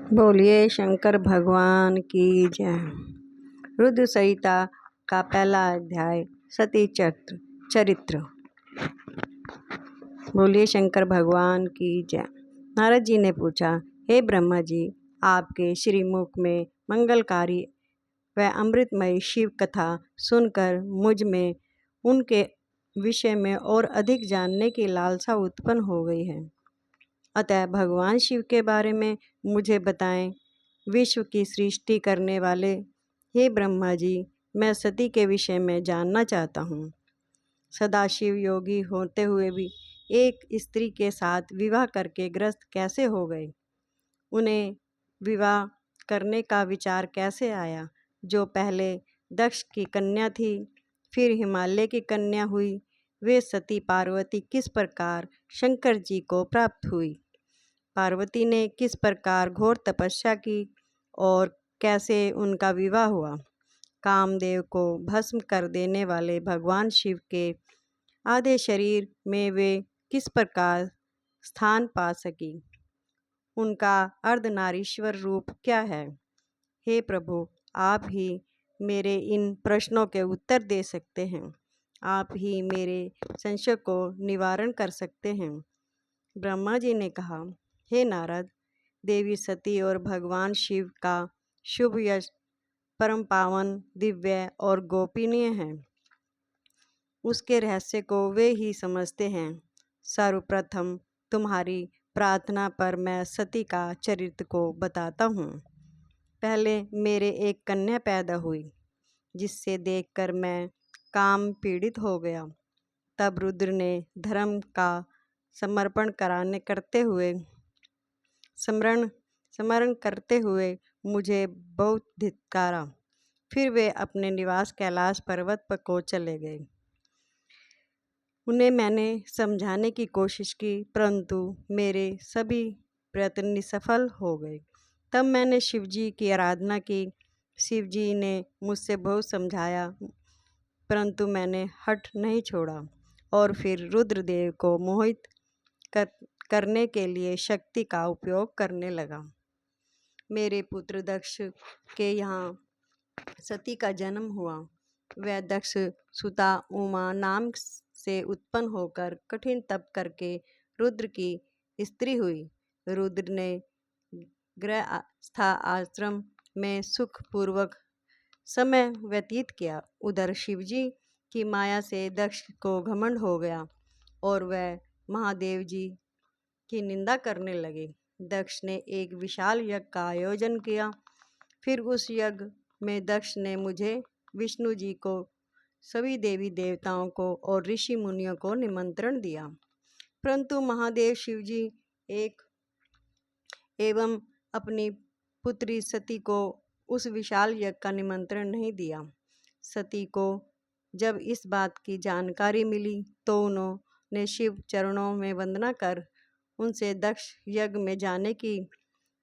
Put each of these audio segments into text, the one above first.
बोलिए शंकर भगवान की जय। रुद्र संहिता का पहला अध्याय सती चरित्र। बोलिए शंकर भगवान की जय। नारद जी ने पूछा, हे ब्रह्मा जी, आपके श्रीमुख में मंगलकारी व अमृतमय शिव कथा सुनकर मुझ में उनके विषय में और अधिक जानने की लालसा उत्पन्न हो गई है। अतः भगवान शिव के बारे में मुझे बताएं। विश्व की सृष्टि करने वाले हे ब्रह्मा जी, मैं सती के विषय में जानना चाहता हूँ। सदाशिव योगी होते हुए भी एक स्त्री के साथ विवाह करके ग्रस्त कैसे हो गए? उन्हें विवाह करने का विचार कैसे आया? जो पहले दक्ष की कन्या थी, फिर हिमालय की कन्या हुई, वे सती पार्वती किस प्रकार शंकर जी को प्राप्त हुई? पार्वती ने किस प्रकार घोर तपस्या की और कैसे उनका विवाह हुआ? कामदेव को भस्म कर देने वाले भगवान शिव के आधे शरीर में वे किस प्रकार स्थान पा सकी? उनका अर्धनारीश्वर रूप क्या है? हे प्रभु, आप ही मेरे इन प्रश्नों के उत्तर दे सकते हैं। आप ही मेरे संशय को निवारण कर सकते हैं। ब्रह्मा जी ने कहा, हे नारद, देवी सती और भगवान शिव का शुभ यश परम पावन, दिव्य और गोपनीय है। उसके रहस्य को वे ही समझते हैं। सर्वप्रथम तुम्हारी प्रार्थना पर मैं सती का चरित्र को बताता हूँ। पहले मेरे एक कन्या पैदा हुई, जिससे देखकर मैं काम पीड़ित हो गया। तब रुद्र ने धर्म का समर्पण स्मरण करते हुए मुझे बहुत धिक्कारा। फिर वे अपने निवास कैलाश पर्वत पर को चले गए। उन्हें मैंने समझाने की कोशिश की, परंतु मेरे सभी प्रयत्न निष्फल हो गए। तब मैंने शिवजी की आराधना की। शिवजी ने मुझसे बहुत समझाया, परंतु मैंने हठ नहीं छोड़ा और फिर रुद्रदेव को मोहित करने के लिए शक्ति का उपयोग करने लगा। मेरे पुत्र दक्ष के यहाँ सती का जन्म हुआ। वह दक्ष सुता उमा नाम से उत्पन्न होकर कठिन तप करके रुद्र की स्त्री हुई। रुद्र ने गृहस्था आश्रम में सुखपूर्वक समय व्यतीत किया। उधर शिवजी की माया से दक्ष को घमंड हो गया और वह महादेव जी की निंदा करने लगे। दक्ष ने एक विशाल यज्ञ का आयोजन किया। फिर उस यज्ञ में दक्ष ने मुझे, विष्णु जी को, सभी देवी देवताओं को और ऋषि मुनियों को निमंत्रण दिया, परंतु महादेव शिवजी एवं अपनी पुत्री सती को उस विशाल यज्ञ का निमंत्रण नहीं दिया। सती को जब इस बात की जानकारी मिली तो उन्होंने शिव चरणों में वंदना कर उनसे दक्ष यज्ञ में जाने की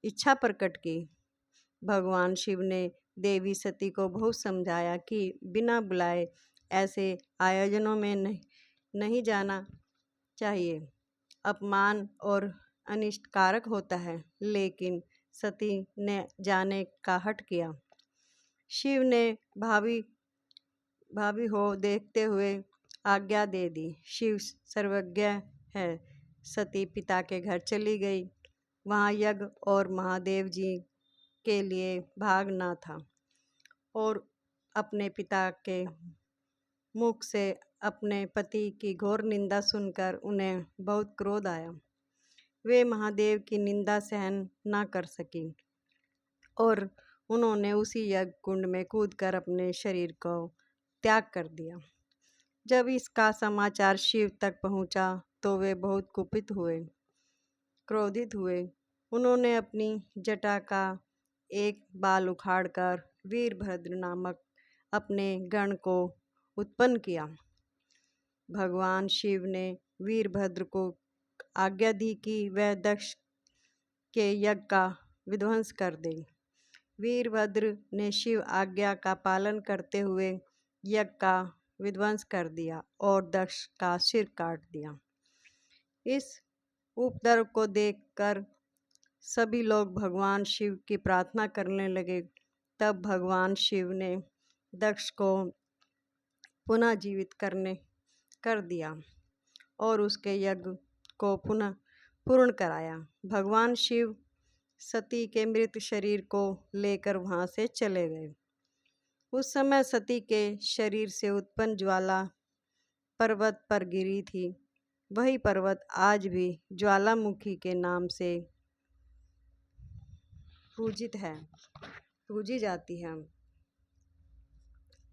इच्छा प्रकट की। भगवान शिव ने देवी सती को बहुत समझाया कि बिना बुलाए ऐसे आयोजनों में नहीं जाना चाहिए, अपमान और अनिष्टकारक होता है। लेकिन सती ने जाने का हठ किया। शिव ने भावी हो देखते हुए आज्ञा दे दी। शिव सर्वज्ञ है। सती पिता के घर चली गई। वहाँ यज्ञ और महादेव जी के लिए भागना था और अपने पिता के मुख से अपने पति की घोर निंदा सुनकर उन्हें बहुत क्रोध आया। वे महादेव की निंदा सहन ना कर सकी और उन्होंने उसी यज्ञ कुंड में कूदकर अपने शरीर को त्याग कर दिया। जब इसका समाचार शिव तक पहुंचा तो वे बहुत क्रोधित हुए। उन्होंने अपनी जटा का एक बाल उखाड़कर वीरभद्र नामक अपने गण को उत्पन्न किया। भगवान शिव ने वीरभद्र को आज्ञा दी कि वह दक्ष के यज्ञ का विध्वंस कर दे। वीरभद्र ने शिव आज्ञा का पालन करते हुए यज्ञ का विध्वंस कर दिया और दक्ष का सिर काट दिया। इस उपद्रव को देखकर सभी लोग भगवान शिव की प्रार्थना करने लगे। तब भगवान शिव ने दक्ष को पुनः जीवित कर दिया और उसके यज्ञ को पुनः पूर्ण कराया। भगवान शिव सती के मृत शरीर को लेकर वहाँ से चले गए। उस समय सती के शरीर से उत्पन्न ज्वाला पर्वत पर गिरी थी। वही पर्वत आज भी ज्वालामुखी के नाम से पूजी जाती है।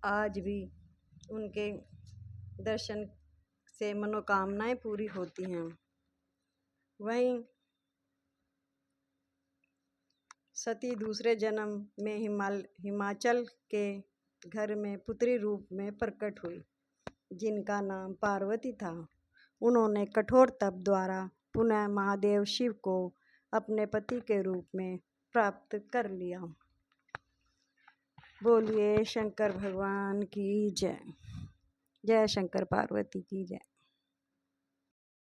आज भी उनके दर्शन से मनोकामनाएं पूरी होती हैं। वहीं सती दूसरे जन्म में हिमाचल के घर में पुत्री रूप में प्रकट हुई, जिनका नाम पार्वती था। उन्होंने कठोर तप द्वारा पुनः महादेव शिव को अपने पति के रूप में प्राप्त कर लिया। बोलिए शंकर भगवान की जय। जय शंकर पार्वती की जय।